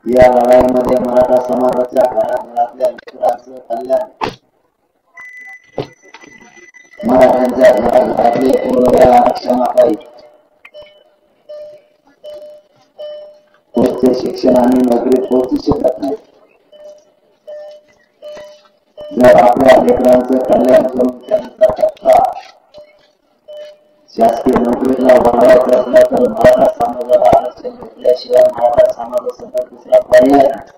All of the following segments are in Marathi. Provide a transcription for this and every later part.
या लढाईमध्ये मराठा समाजाच्या घराघरातल्या लेकरांचं कल्याण, मराठ्यांच्या घराघरातले पूर्व आरक्षणापायी उच्च शिक्षण आणि नोकरी पोहोचू शकत नाही. जर आपल्या लेकरांचं कल्याण करून त्यांचा टप्पा शासकीय नोकरीला वाढवायचा असला तर मराठा समाजाला आरक्षण घेतल्याशिवाय मराठा समाजासोबत दुसरा पर्याय नाही.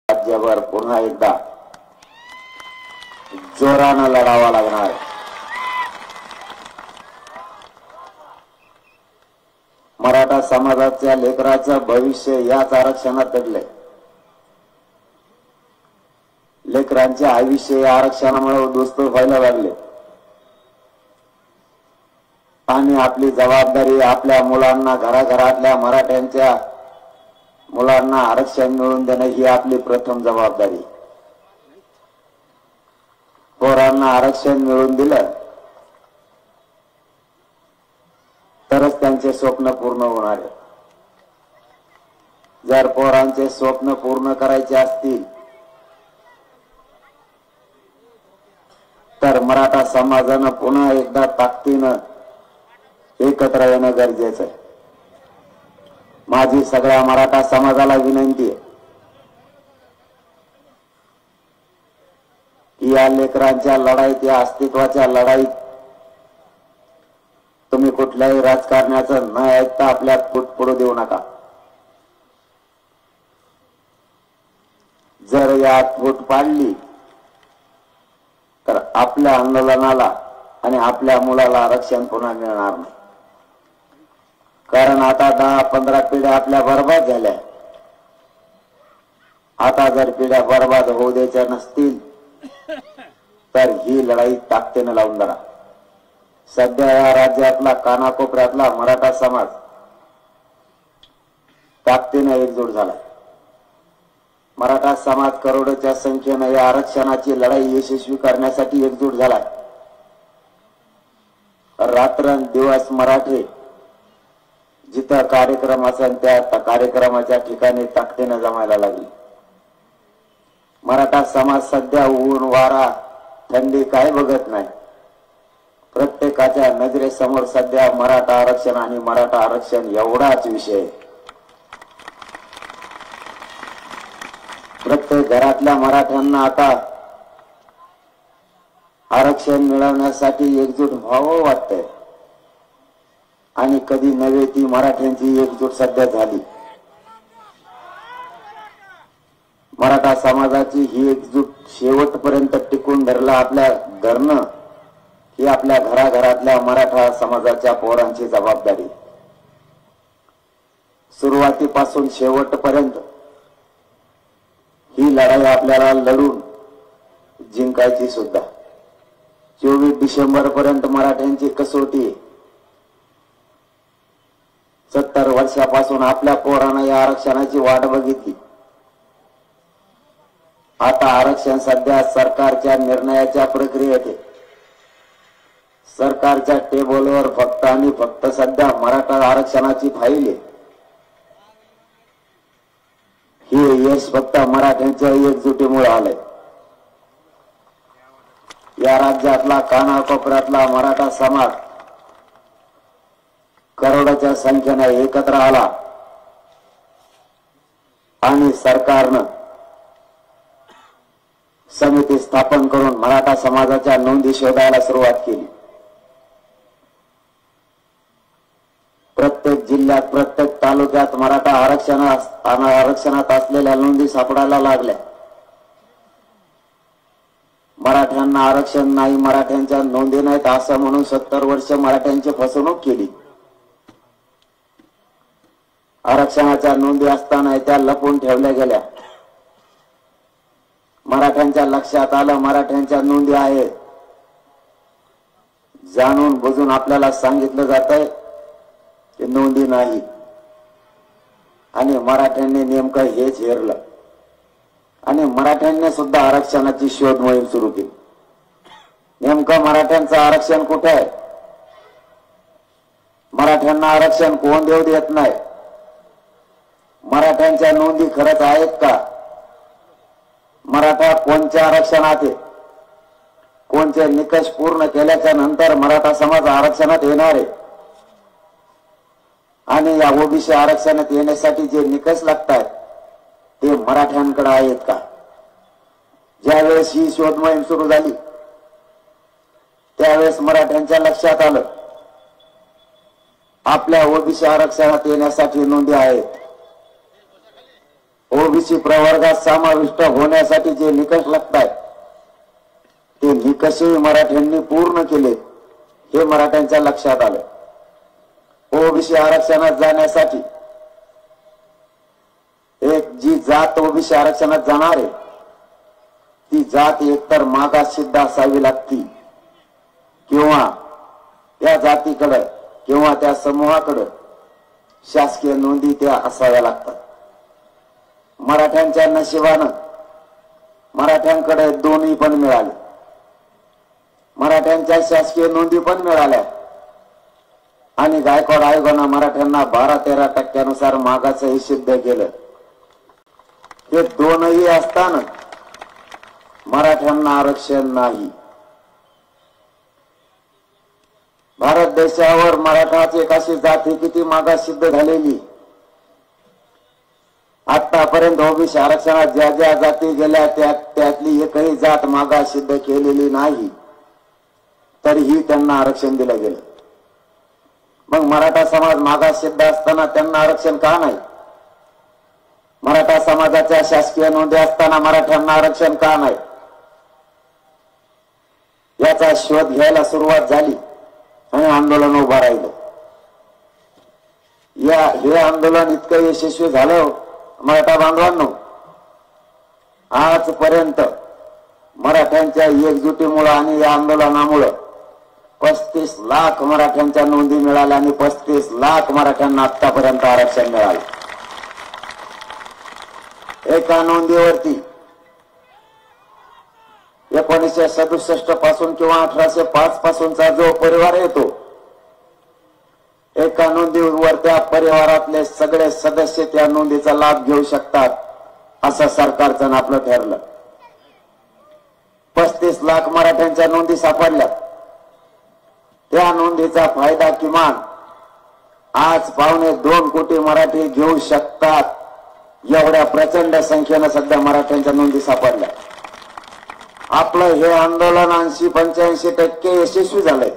राज्यभर पुन्हा एकदा जोरानं लढावा लागणार. मराठा समाजाच्या लेकराचं भविष्य याच आरक्षणात दडलंय. लेकरांचे आयुष्य या आरक्षणामुळे उद्ध्वस्त व्हायला लागले आणि आपली जबाबदारी आपल्या मुलांना, घराघरातल्या मराठ्यांच्या मुलांना आरक्षण मिळवून देणं ही आपली प्रथम जबाबदारी. पोरांना आरक्षण मिळवून दिलं तरच त्यांचे स्वप्न पूर्ण होणार आहे. जर पोरांचे स्वप्न पूर्ण करायचे असतील तर मराठा समाजानं पुन्हा एकदा ताकदीनं एकत्र येणं गरजेचं आहे. माझी सगळ्या मराठा समाजाला विनंती आहे की या लेकरांच्या लढाईत, या अस्तित्वाच्या लढाईत तुम्ही कुठल्याही राजकारण्याचं न ऐकता आपल्यात फूट पडू देऊ नका. जर यात फूट पाडली तर आपल्या आंदोलनाला आणि आपल्या मुलाला आरक्षण पुन्हा मिळणार नाही. कारण आता 10-15 पिढ्या आपल्या बर्बाद झाल्या. आता जर पिढ्या बर्बाद होऊ द्यायच्या नसतील तर ही लढाई ताकदीने लावून धरा. सध्या या राज्यातला कानाकोपऱ्यातला मराठा समाज ताकदीने एकजूट झाला. मराठा समाज करोडोच्या संख्येने या आरक्षणाची लढाई यशस्वी करण्यासाठी एकजूट झालाय. रात्रंदिवस मराठी जिथं कार्यक्रम असेल त्या कार्यक्रमाच्या ठिकाणी ताकदीने जमायला लागली. मराठा समाज सध्या ऊन, वारा, थंडी काय बघत नाही. प्रत्येकाच्या नजरेसमोर सध्या मराठा आरक्षण आणि मराठा आरक्षण एवढाच विषय. प्रत्येक घरातल्या मराठ्यांना आता आरक्षण मिळवण्यासाठी एकजूट व्हावं वाटतंय आणि कधी नव्हे ती मराठ्यांची एकजूट सध्या झाली. मराठा समाजाची ही एकजूट शेवटपर्यंत टिकून धरणं ही आपल्या घराघरातल्या मराठा समाजाच्या पोरांची जबाबदारी. सुरुवातीपासून शेवटपर्यंत ही लढाई आपल्याला लढून जिंकायची सुद्धा. 24 डिसेंबर पर्यंत मराठ्यांची कसोटी. 70 वर्षापासून आपल्या पोरानं या आरक्षणाची वाट बघितली. आता आरक्षण सध्या सरकारच्या निर्णयाच्या प्रक्रियेत आहे. सरकारच्या टेबलवर फक्त आणि फक्त सध्या मराठा आरक्षणाची फाईल आहे. हे यश फक्त मराठ्यांच्या एकजुटीमुळे आलंय. या राज्यातला कानाकोपऱ्यातला मराठा समाज करोडोच्या संख्येने एकत्र आला आणि सरकारनं समिती स्थापन करून मराठा समाजाच्या नोंदी शोधायला सुरुवात केली. प्रत्येक जिल्ह्यात प्रत्येक तालुक्यात मराठा आरक्षणात असलेल्या नोंदी सापडायला लागल्या. मराठ्यांना आरक्षण नाही, मराठ्यांच्या नोंदी नाहीत असं म्हणून 70 वर्ष मराठ्यांची फसवणूक केली. आरक्षणाच्या नोंदी असताना त्या लपवून ठेवल्या गेल्या. मराठ्यांच्या लक्षात आलं मराठ्यांच्या नोंदी आहेत. जाणून बुजून आपल्याला सांगितलं जातंय की नोंदी नाही, आणि मराठ्यांनी नेमकं हेच हेरलं आणि मराठ्यांनी सुद्धा आरक्षणाची शोध मोहीम सुरू केली. नेमकं मराठ्यांचं आरक्षण कुठे आहे? मराठ्यांना आरक्षण कोण देऊ देत नाही? मराठ्यांच्या नोंदी खरंच आहेत का? मराठा कोणत्या आरक्षणात आहे? कोणते निकष पूर्ण केल्याच्या नंतर मराठा समाज आरक्षणात येणार आहे? आणि या ओबीसी आरक्षणात येण्यासाठी जे निकष लागतात ते मराठ्यांकडे आहेत का? ज्यावेळेस ही शोध मोहीम सुरू झाली त्यावेळेस मराठ्यांच्या लक्षात आलं आपल्या ओबीसी आरक्षणात येण्यासाठी नोंदी आहेत. ओबीसी प्रवर्गात समाविष्ट होण्यासाठी जे निकष लागतात ते निकषही मराठ्यांनी पूर्ण केले हे मराठ्यांच्या लक्षात आलं. ओबीसी आरक्षणात जाण्यासाठी एक जी जात ओबीसी आरक्षणात जाणार आहे ती जात एकतर मागाससिद्ध असावी लागती किंवा त्या जातीकडे किंवा त्या समूहाकडे शासकीय नोंदी त्या असाव्या लागतात. मराठ्यांच्या नशिबानं मराठ्यांकडे दोन्ही पण मिळाले. मराठ्यांच्या शासकीय नोंदी पण मिळाल्या आणि गायकवाड आयोगानं मराठ्यांना 12-13% मागाचंही सिद्ध केलं. हे दोनही असताना मराठ्यांना आरक्षण नाही. भारत देशावर मराठाची एक अशी जाती किती मागास सिद्ध झालेली. आतापर्यंत ओबीसी आरक्षणात ज्या ज्या जाती गेल्या त्यातली एकही जात मागास सिद्ध केलेली नाही, तरीही त्यांना आरक्षण दिलं गेलं. मग मराठा समाज मागास सिद्ध असताना त्यांना आरक्षण का नाही? मराठा समाजाच्या शासकीय नोंदी असताना मराठ्यांना आरक्षण का नाही? याचा शोध घ्यायला सुरुवात झाली आणि आंदोलन उभं राहिलं. हे आंदोलन इतकं यशस्वी झालं मराठा बांधवांनो, आजपर्यंत मराठ्यांच्या एकजुटीमुळे आणि या आंदोलनामुळे 35 लाख मराठ्यांच्या नोंदी मिळाल्या आणि 35 लाख मराठ्यांना आतापर्यंत आरक्षण मिळालं. एका नोंदीवरती 1967 पासून किंवा 1805 पासूनचा जो परिवार येतो, एका नोंदीवर त्या परिवारातले सगळे सदस्य त्या नोंदीचा लाभ घेऊ शकतात असं सरकारचं आपलं ठरलं. 35 लाख मराठ्यांच्या नोंदी सापडल्या. त्या नोंदीचा फायदा किमान आज 2.25 कोटी मराठी घेऊ शकतात. एवढ्या प्रचंड संख्येनं सध्या मराठ्यांच्या नोंदी सापडल्या. आपलं हे आंदोलन 80-85% यशस्वी झालंय.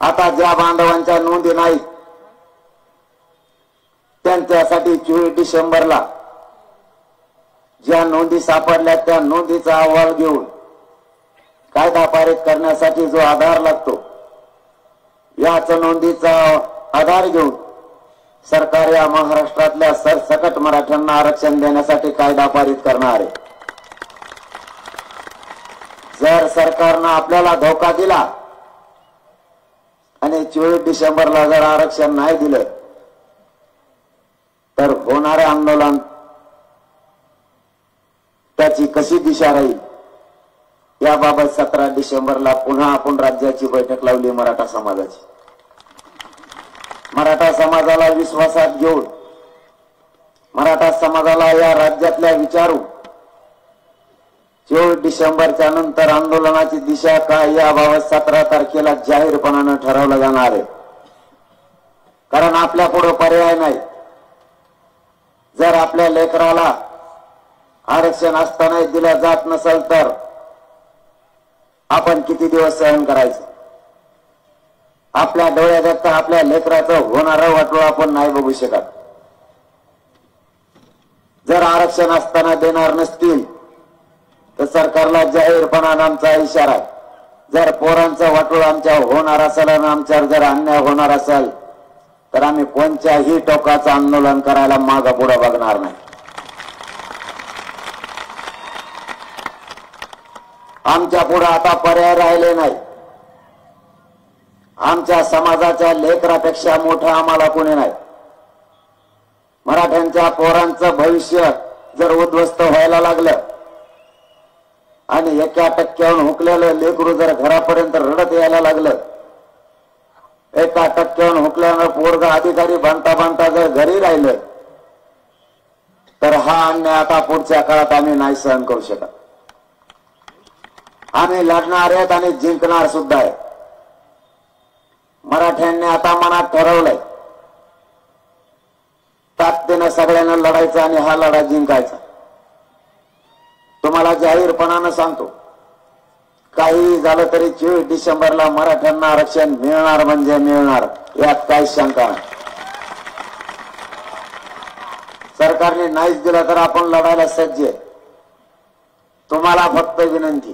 आता ज्या बांधवांच्या नोंदी नाहीत त्यांच्यासाठी 24 डिसेंबरला ज्या नोंदी सापडल्या त्या नोंदीचा अहवाल घेऊन कायदा पारित करण्यासाठी जो आधार लागतो, याच नोंदीचा आधार घेऊन सरकार या महाराष्ट्रातल्या सरसकट मराठ्यांना आरक्षण देण्यासाठी कायदा पारित करणार आहे. जर सरकारनं आपल्याला धोका दिला आणि 24 डिसेंबरला जर आरक्षण नाही दिलं तर होणारे आंदोलन त्याची कशी दिशा राहील याबाबत 17 डिसेंबरला पुन्हा आपण राज्याची बैठक लावली मराठा समाजाची. मराठा समाजाला विश्वासात घेऊन मराठा समाजाला या राज्यातल्या विचारू 24 डिसेंबरच्या नंतर आंदोलनाची दिशा काय याबाबत 17 तारखेला जाहीरपणानं ठरवलं जाणार आहे. कारण आपल्या पुढे पर्याय नाही. जर आपल्या लेकराला आरक्षण असताना दिलं जात नसेल तर आपण किती दिवस सहन करायचं? आपल्या डोळ्यात आपल्या लेकराचं होणारं वाटोळं आपण नाही बघू शकत. जर आरक्षण असताना देणार नसतील तर सरकारला जाहीरपणाने आमचा इशारा आहे. जर पोरांचं वाटोळं आमच्या होणार असेल आणि आमच्यावर जर अन्याय होणार असेल तर आम्ही कोणत्याही टोकाचं आंदोलन करायला मागं पुढे बघणार नाही. आमच्या पुढे आता पर्याय राहिले नाही. आमच्या समाजाच्या लेकरापेक्षा मोठं आम्हाला कोणी नाही. मराठ्यांच्या पोरांचं भविष्य जर उद्ध्वस्त व्हायला लागलं आणि 1% हुकलेलं लेकरू जर घरापर्यंत रडत यायला लागलं, 1% हुकल्यानं पोरगा अधिकारी बनता बनता जर घरी राहिलं तर हा अन्याय आता पुढच्या काळात आम्ही नाही सहन करू शकत. आम्ही लढणार आहेत आणि जिंकणार सुद्धा आहे. मराठ्यांनी आता मनात ठरवलंय ताकदीनं सगळ्यांना लढायचं आणि हा लढा जिंकायचा. तुम्हाला जाहीरपणानं सांगतो, काही झालं तरी 24 डिसेंबरला मराठ्यांना आरक्षण मिळणार म्हणजे मिळणार, यात काही शंका नाही. सरकारने नाहीच दिलं तर आपण लढायला सज्ज आहे. तुम्हाला फक्त विनंती,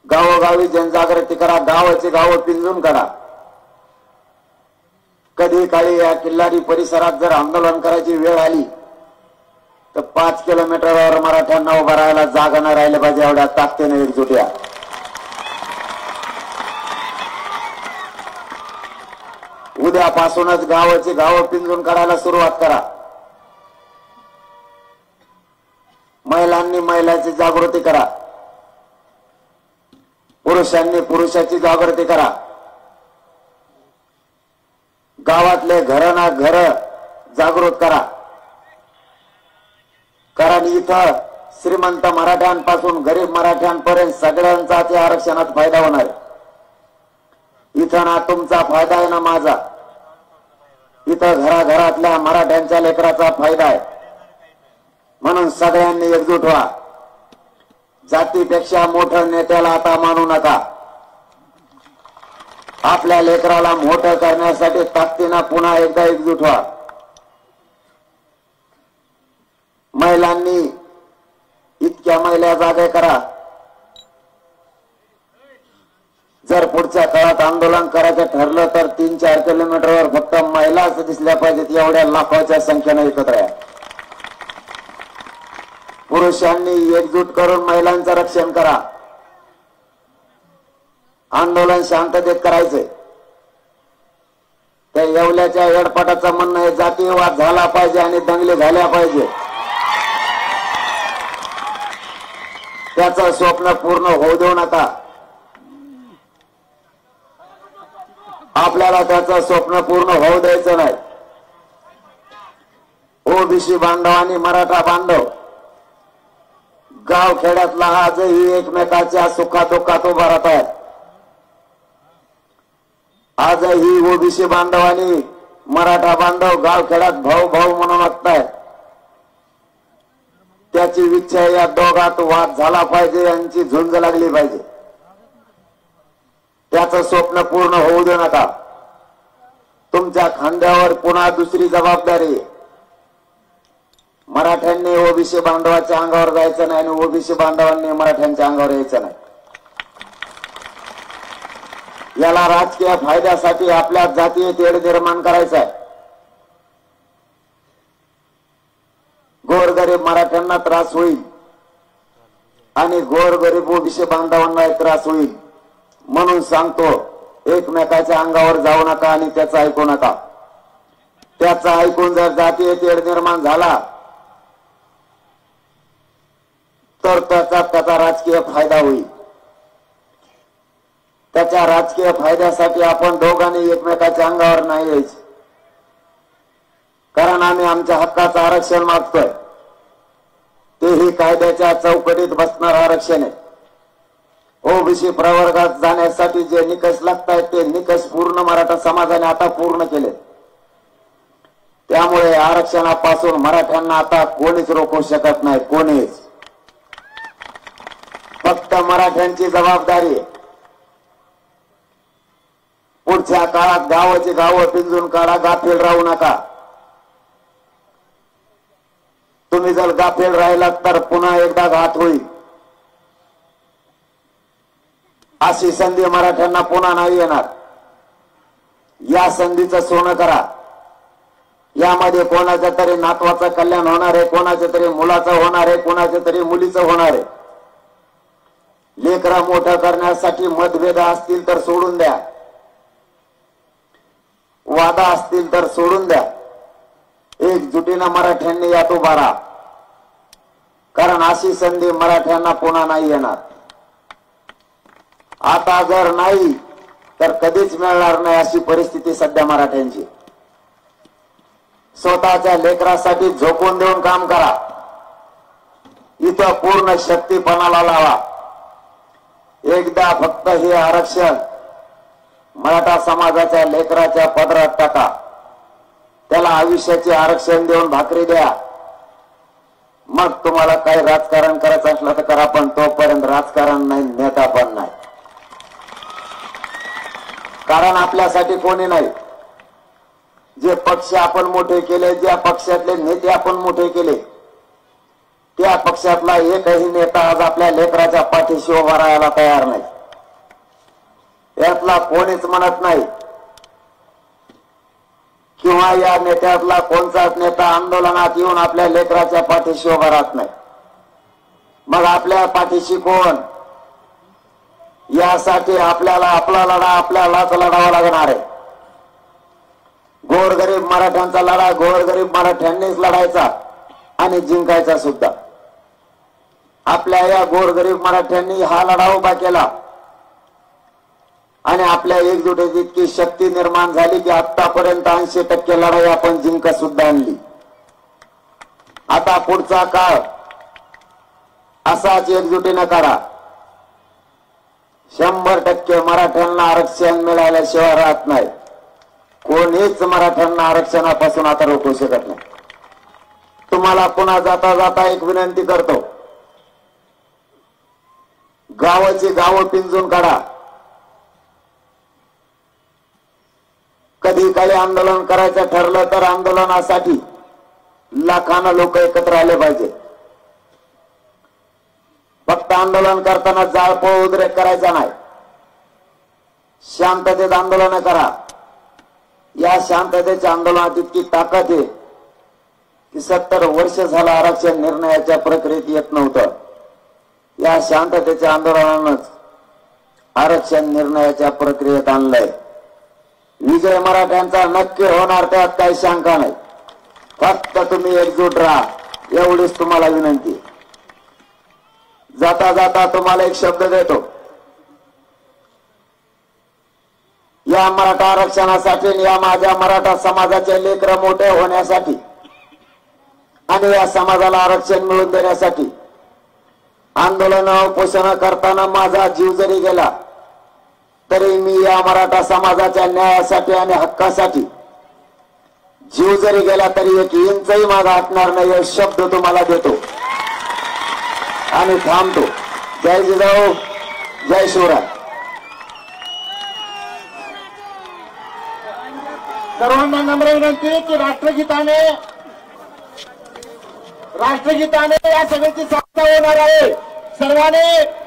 गावोगावी जनजागृती करा, गावाची गावं पिंजून करा. कधी काळी या किल्लारी परिसरात जर आंदोलन करायची वेळ आली तर 5 किलोमीटरवर मराठ्यांना उभा राहायला जागा न राहिलं पाहिजे. एवढ्या ताकदीने एकजूट या. उद्यापासूनच गावाची गावं पिंजून काढायला सुरुवात करा. महिलांनी महिलांची जागृती करा, पुरुषांनी पुरुषाची जागृती करा. गावातले घर ना घर जागृत करा. कारण इथं श्रीमंत मराठ्यांपासून गरीब मराठ्यांपर्यंत सगळ्यांचा त्या आरक्षणात फायदा होणार आहे. इथं ना तुमचा फायदा आहे ना माझा, इथं घराघरातल्या मराठ्यांच्या लेकराचा फायदा आहे. म्हणून सगळ्यांनी एकजूट व्हा. जातीपेक्षा मोठं नेत्याला आता मानू नका. आपल्या लेकराला मोठं करण्यासाठी ताकदीनं पुन्हा एकदा एकजूट व्हा. महिलांनी इतक्या महिला जागे करा. जर पुढच्या काळात आंदोलन करायचं ठरलं तर 3-4 किलोमीटरवर फक्त महिलाच दिसल्या पाहिजेत. एवढ्या लाखोच्या संख्येने एकत्र आहे. पुरुषांनी एकजूट करून महिलांचं रक्षण करा. आंदोलन शांततेत करायचंय. त्या येवल्याच्या येडपाटाचं म्हणणं आहे जातीयवाद झाला पाहिजे आणि दंगली झाल्या पाहिजे. त्याचं स्वप्न पूर्ण होऊ देऊ नका. आपल्याला त्याचं स्वप्न पूर्ण होऊ द्यायचं नाही. ओबीसी बांधव आणि मराठा बांधव गाव खेड्यातला आजही एकमेकाच्या सुखादुःखात उभा राहत आहेत. आजही ओबीसी बांधव आणि मराठा बांधव गाव खेड्यात भाऊ भाऊ म्हणून वागतायत. त्याची इच्छा या दोघात वाद झाला पाहिजे, यांची झुंज लागली पाहिजे. त्याचं स्वप्न पूर्ण होऊ देऊ नका. तुमच्या खांद्यावर पुन्हा दुसरी जबाबदारी. मराठ्यांनी ओबीसी बांधवाच्या अंगावर जायचं नाही आणि ओबीसी बांधवांनी मराठ्यांच्या अंगावर यायचं नाही. याला राजकीय फायद्यासाठी आपल्या जातीय तेढ निर्माण करायचा आहे. गोरगरीब मराठ्यांना त्रास होईल आणि गोरगरीब ओबीसी बांधवांना त्रास होईल. म्हणून सांगतो, एकमेकाच्या अंगावर जाऊ नका आणि त्याचं ऐकू नका. त्याचं ऐकून जर जातीय तेढ निर्माण झाला तर त्याचा राजकीय फायदा होईल. त्याच्या राजकीय फायद्यासाठी आपण दोघांनी एकमेकाच्या अंगावर नाही यायचं. कारण आम्ही आमच्या हक्काचं आरक्षण मागतोय. तेही कायद्याच्या चौकटीत बसणार आरक्षण आहे. ओबीसी प्रवर्गात जाण्यासाठी जे निकष लागतायत ते निकष पूर्ण मराठा समाजाने आता पूर्ण केले. त्यामुळे आरक्षणापासून मराठ्यांना आता कोणीच रोखू शकत नाही, कोणीच. फक्त मराठ्यांची जबाबदारी पुढच्या काळात गावाची गावं पिंजून काढा, गाफील राहू नका. तुम्ही जर गाफील राहिलात तर पुन्हा एकदा घात होईल. अशी संधी मराठ्यांना पुन्हा नाही येणार. या संधीचं सोनं करा. यामध्ये कोणाच्या तरी नातवाचं कल्याण होणार आहे, कोणाच्या तरी मुलाचं होणार आहे, कोणाच्या तरी मुलीचं होणार आहे. लेकरा मोठं करण्यासाठी मतभेद असतील तर सोडून द्या, वादा असतील तर सोडून द्या. एकजुटीनं मराठ्यांनी यात उभा राहा, कारण अशी संधी मराठ्यांना पुन्हा नाही येणार. आता जर नाही तर कधीच मिळणार नाही अशी परिस्थिती सध्या मराठ्यांची. स्वतःच्या लेकरासाठी झोकून देऊन काम करा. इथं पूर्ण शक्तीपणाला लावा. एकदा फक्त हे आरक्षण मराठा समाजाच्या लेकराच्या पदरात टाका. त्याला आयुष्याचे आरक्षण देऊन भाकरी द्या. मग तुम्हाला काही राजकारण करायचं असलं तर करा, पण तोपर्यंत राजकारण नाही, नेता पण नाही. कारण आपल्यासाठी कोणी नाही. जे पक्ष आपण मोठे केले, ज्या पक्षातले नेते आपण मोठे केले, त्या पक्षातला एकही नेता आज आपल्या लेकराच्या पाठीशी उभा राहायला तयार नाही. यातला कोणीच म्हणत नाही किंवा या नेत्यातला कोणताच नेता आंदोलनात येऊन आपल्या लेकराच्या पाठीशी उभा राहत नाही. मग आपल्या पाठीशी कोण? यासाठी आपल्याला आपला लढा आपल्यालाच लढावा लागणार आहे. गोरगरीब मराठ्यांचा लढा गोरगरीब मराठ्यांनीच लढायचा आणि जिंकायचा सुद्धा. आपल्या या गोरगरीब मराठ्यांनी हा लढा उभा केला आणि आपल्या एकजुटीत इतकी शक्ती निर्माण झाली की आतापर्यंत 80% लढाई आपण जिंकत सुद्धा आणली. आता पुढचा काळ असाच एकजुटीनं काढा. 100% मराठ्यांना आरक्षण मिळाल्याशिवाय राहत नाही. कोणीच मराठ्यांना आरक्षणापासून आता रोखू शकत नाही. तुम्हाला पुन्हा जाता जाता एक विनंती करतो, गावाची गावं पिंजून काढा. कधी काही आंदोलन करायचं ठरलं तर आंदोलनासाठी लाखांना लोक एकत्र आले पाहिजे. फक्त आंदोलन करताना जाळपोळ उद्रेक करायचा नाही. शांततेत आंदोलन करा. या शांततेच्या आंदोलनात इतकी ताकद आहे की 70 वर्ष झालं आरक्षण निर्णयाच्या प्रक्रियेत येत नव्हतं. या शांततेच्या आंदोलनानंच आरक्षण निर्णयाच्या प्रक्रियेत आणलंय. विजय मराठ्यांचा नक्की होणार, त्यात काही शंका नाही. फक्त तुम्ही एकजूट राहा, एवढीच तुम्हाला विनंती. जाता जाता तुम्हाला एक शब्द देतो. या मराठा आरक्षणासाठी, या माझ्या मराठा समाजाचे लेकरं मोठे होण्यासाठी आणि या समाजाला आरक्षण मिळवून देण्यासाठी आंदोलन उपोषण करताना माझा जीव जरी गेला तरी मी या मराठा समाजाच्या न्यायासाठी आणि हक्कासाठी जीव जरी गेला तरी 1 इंचही मागे हटणार नाही, हे शब्द तुम्हाला देतो आणि थांबतो. जय जिजाऊ, जय शिवराय. सर्वांना नम्र विनंती की राष्ट्रगीताने या सभेची समाप्ती होणार आहे. सर्वांनी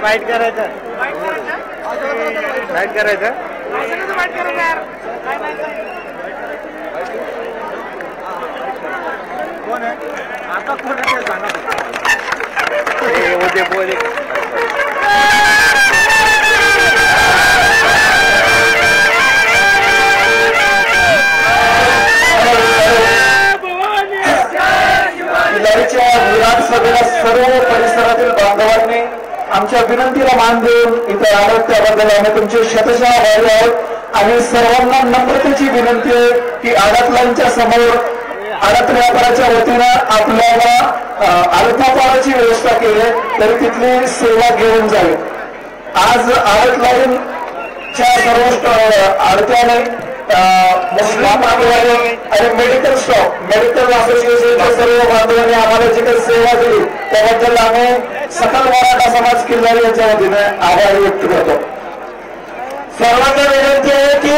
वाईट करायचं वाईट करायचं कोण आहे आता कोण आहे ते सांगा बोले किल्लारीच्या विधानसभेला सर्व परिसरातील बांधवांनी आमच्या विनंतीला मान देऊन इथे आलोत त्याबद्दल आम्ही तुमचे शतशः आभारी आहोत आणि सर्वांना नम्रतेची विनंती आहे की आडतलांच्या समोर आडत व्यापाराच्या वतीनं आपल्याला अल्पापाराची व्यवस्था केली आहे तरी तिथली सेवा घेऊन जाईल. आज आडत लाईनच्या सर्व आडत्याने मुस्लिम बांधवांनी आणि मेडिकल स्टॉप मेडिकल असोसिएशनच्या सर्व बांधवांनी आम्हाला जी काही सेवा दिली त्याबद्दल आम्ही सकल मराठा समाज किल्लारी यांच्या वतीने आभार व्यक्त करतो. सर्वांना विनंती आहे की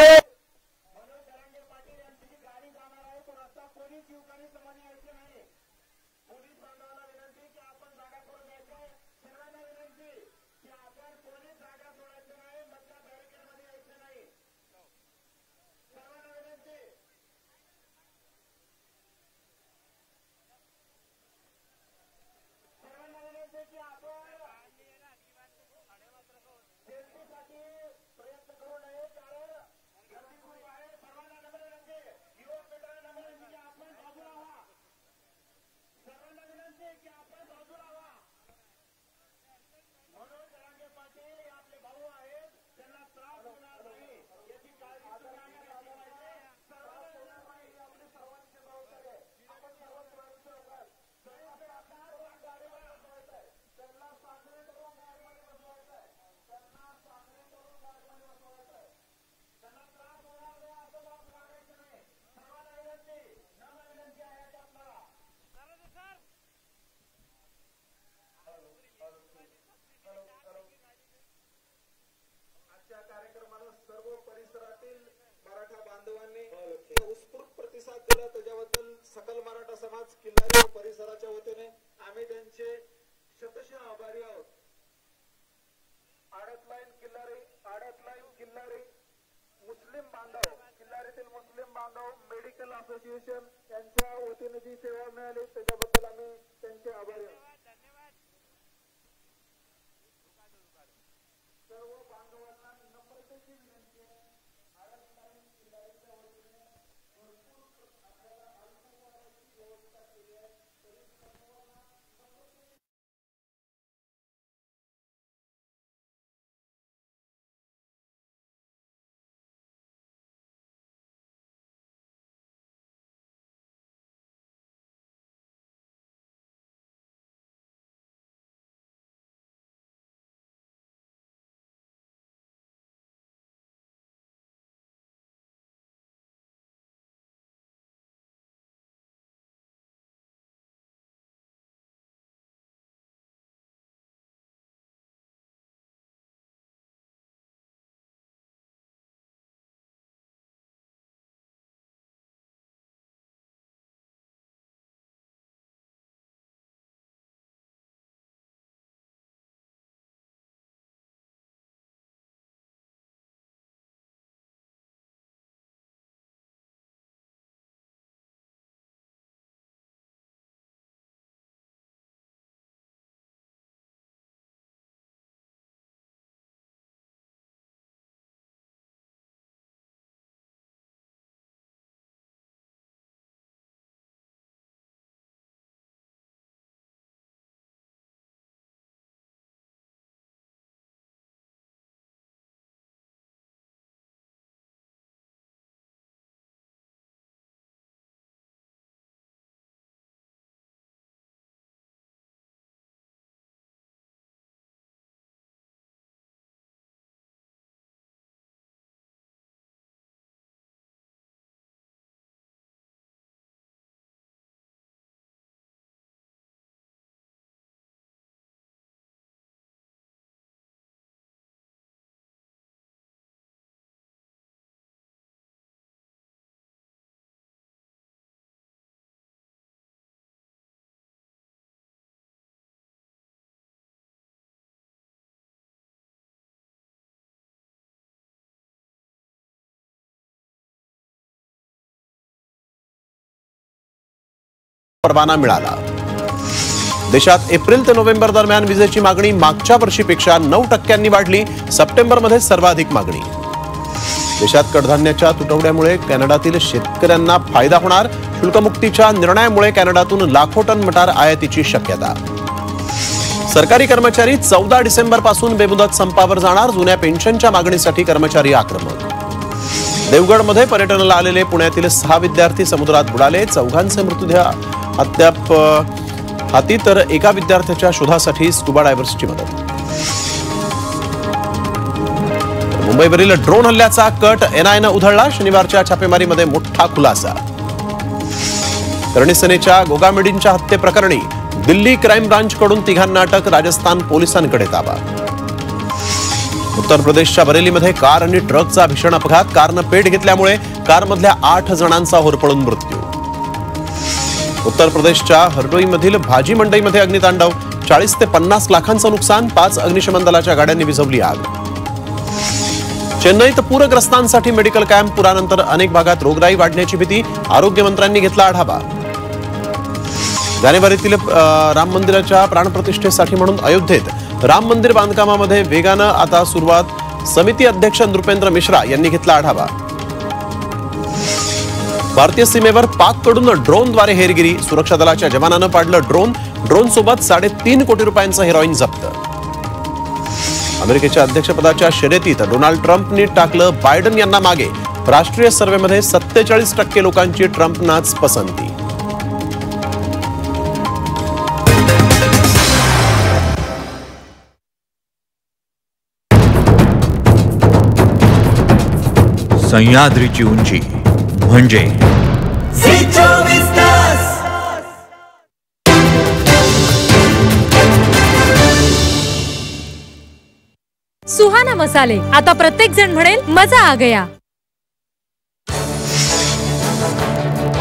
कार्यक्रमाला सर्व परिसरातील मराठा बांधवांनी उत्स्फूर्त प्रतिसाद दिला त्याच्याबद्दल सकल मराठा समाज किल्लारी परिसराच्या वतीने आम्ही त्यांचे शतशः आभारी आहोत. आडत लाईन किल्लारी मुस्लिम बांधव किल्लारीतील मुस्लिम बांधव मेडिकल असोसिएशन यांच्या वतीने जी सेवा मिळाली त्याच्याबद्दल आम्ही त्यांचे आभारी आहोत. सर्व बांधवांना नम्रतेची विनंती आहे. परवाना मिळाला. देशात एप्रिल ते नोव्हेंबर दरम्यान विजेची मागणी मागच्या वर्षीपेक्षा 9% वाढली. सप्टेंबरमध्ये सर्वाधिक मागणी. देशात कडधान्याच्या तुटवड्यामुळे कॅनडातील शेतकऱ्यांना फायदा होणार. शुल्कमुक्तीच्या निर्णयामुळे कॅनडातून लाखो टन मटार आयातीची शक्यता. सरकारी कर्मचारी 14 डिसेंबरपासून बेमुदत संपावर जाणार. जुन्या पेन्शनच्या मागणीसाठी कर्मचारी आक्रमक. देवगडमध्ये पर्यटनाला आलेले पुण्यातील 6 विद्यार्थी समुद्रात बुडाले. 4घांचे मृतदेह अद्याप हाती, तर एका विद्यार्थ्याच्या शोधासाठी स्कुबा डायव्हर्सची मदत. मुंबईवरील ड्रोन हल्ल्याचा कट एनआयनं उधळला. शनिवारच्या छापेमारीमध्ये मोठा खुलासा. करणी सेनेच्या गोगामेडींच्या हत्येप्रकरणी दिल्ली क्राईम ब्रांचकडून 3घांना अटक. राजस्थान पोलिसांकडे ताबा. उत्तर प्रदेशच्या बरेलीमध्ये कार आणि ट्रकचा भीषण अपघात. कारनं पेट घेतल्यामुळे कारमधल्या 8 जणांचा होरपळून मृत्यू. उत्तर प्रदेशच्या हरडोईमधील भाजी मंडईमध्ये अग्नितांडव. 40 ते 50 लाखांचं नुकसान. 5 अग्निशमन दलाच्या गाड्यांनी विझवली आग. चेन्नईत पूरग्रस्तांसाठी मेडिकल कॅम्प. पुरानंतर अनेक भागात रोगराई वाढण्याची भीती. आरोग्यमंत्र्यांनी घेतला आढावा. जानेवारीतील राम मंदिराच्या प्राणप्रतिष्ठेसाठी म्हणून अयोध्येत राम मंदिर बांधकामामध्ये वेगानं आता सुरुवात. समिती अध्यक्ष नृपेंद्र मिश्रा यांनी घेतला आढावा. भारतीय सीमेवर पाककडून ड्रोनद्वारे हेरगिरी. सुरक्षा दलाच्या जवानानं पाडलं ड्रोन सोबत 3.5 कोटी रुपयांचं हेरॉईन जप्त. अमेरिकेच्या अध्यक्षपदाच्या शर्यतीत डोनाल्ड ट्रम्पनी टाकलं बायडन यांना मागे. राष्ट्रीय सर्व्हेमध्ये 47% लोकांची ट्रम्पनाच पसंती. सह्याद्रीची उंची म्हणजे सुहाना मसाले. आता प्रत्येक जण म्हणेल मजा आ गया.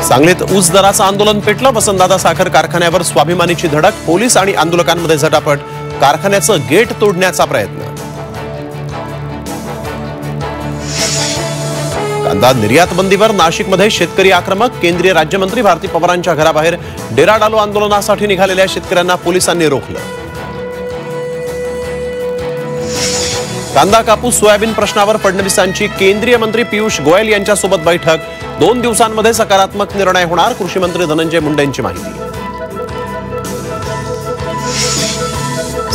सांगलीत ऊस दराचं आंदोलन पेटलं. वसंतदादा साखर कारखान्यावर स्वाभिमानीची धडक. पोलीस आणि आंदोलकांमध्ये झटापट. कारखान्याचं गेट तोडण्याचा प्रयत्न. कांदा निर्यात बंदीवर नाशिकमध्ये शेतकरी आक्रमक. केंद्रीय राज्यमंत्री भारती पवारांच्या घराबाहेर डेरा डालो आंदोलनासाठी निघालेल्या शेतकऱ्यांना पोलिसांनी रोखलं. कांदा, कापूस, सोयाबीन प्रश्नावर फडणवीसांची केंद्रीय मंत्री पियुष गोयल यांच्यासोबत बैठक. 2 दिवसांमध्ये सकारात्मक निर्णय होणार. कृषी मंत्री धनंजय मुंडेंची माहिती.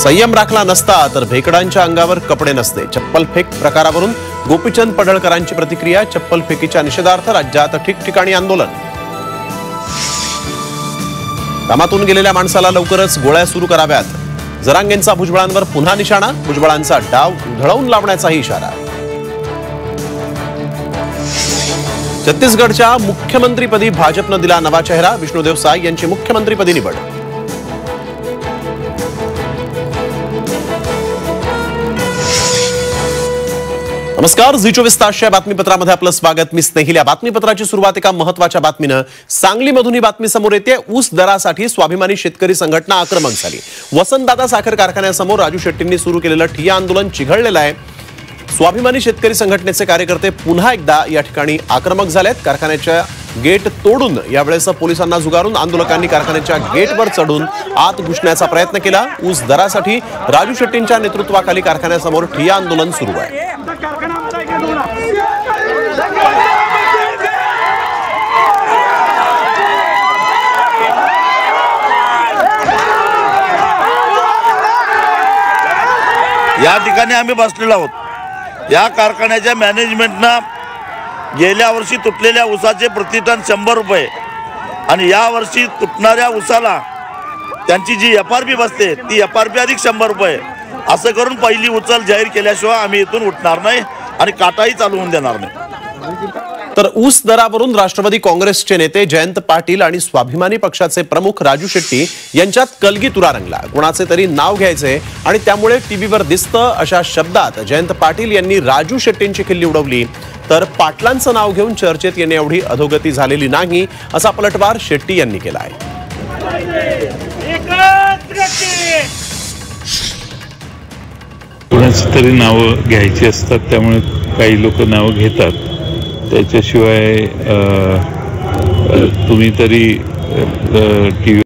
संयम राखला नसता तर भेकडांच्या अंगावर कपडे नसते. चप्पल फेक प्रकारावरून गोपीचंद पडळकरांची प्रतिक्रिया. चप्पल फेकीच्या निषेधार्थ राज्यात ठिकठिकाणी आंदोलन. कामातून गेलेल्या माणसाला लवकरच गोळ्या सुरू कराव्यात. जरांगेंचा भुजबळांवर पुन्हा निशाणा. भुजबळांचा डाव उधळवून लावण्याचाही इशारा. छत्तीसगडच्या मुख्यमंत्रीपदी भाजपनं दिला नवा चेहरा. विष्णुदेव साय यांची मुख्यमंत्रीपदी निवड. नमस्कार. झी 24 तासच्या बातमीपत्रामध्ये आपलं स्वागत. मी स्नेहिल. या बातमीपत्राची सुरुवात एका महत्त्वाच्या बातमीनं. सांगलीमधून ही बातमी समोर येते. ऊस दरासाठी स्वाभिमानी शेतकरी संघटना आक्रमक झाली. वसंतदादा साखर कारखान्यासमोर राजू शेट्टींनी सुरू केलेलं ठिय्या आंदोलन चिघळलेलं आहे. स्वाभिमानी शेतकरी संघटनेचे कार्यकर्ते पुन्हा एकदा या ठिकाणी आक्रमक झालेत. कारखान्याच्या गेट तोडून यावेळेस पोलिसांना झुगारून आंदोलकांनी कारखान्याच्या गेटवर चढून आत घुसण्याचा प्रयत्न केला. ऊस दरासाठी राजू शेट्टींच्या नेतृत्वाखाली कारखान्यासमोर ठिय्या आंदोलन सुरू आहे. या ठिकाणी आम्ही बसलेलो आहोत. या कारखान्याच्या मॅनेजमेंटनं गेल्या वर्षी तुटलेल्या ऊसाचे प्रतिटन 100 रुपये आणि या वर्षी तुटणाऱ्या ऊसाला त्यांची जी FRP बसते ती FRP अधिक 100 रुपये असं करून पहिली उचल जाहीर केल्याशिवाय आम्ही इथून उठणार नाही आणि काटाही चालू होऊन देणार नाही. तर ऊस दरावरून राष्ट्रवादी काँग्रेसचे नेते जयंत पाटील आणि स्वाभिमानी पक्षाचे प्रमुख राजू शेट्टी यांच्यात कलगीतुरा रंगला. कोणाचे तरी नाव घ्यायचे आणि त्यामुळे टीव्हीवर दिसतं अशा शब्दात जयंत पाटील यांनी राजू शेट्टींची खिल्ली उडवली. तर पाटलांचं नाव घेऊन चर्चेत येणे एवढी अधोगती झालेली नाही असा पलटवार शेट्टी यांनी केला आहे. कोणाची तरी नावं घ्यायची असतात त्यामुळे काही लोक नावं घेतात. त्याच्याशिवाय तुम्ही तरी टी व्ही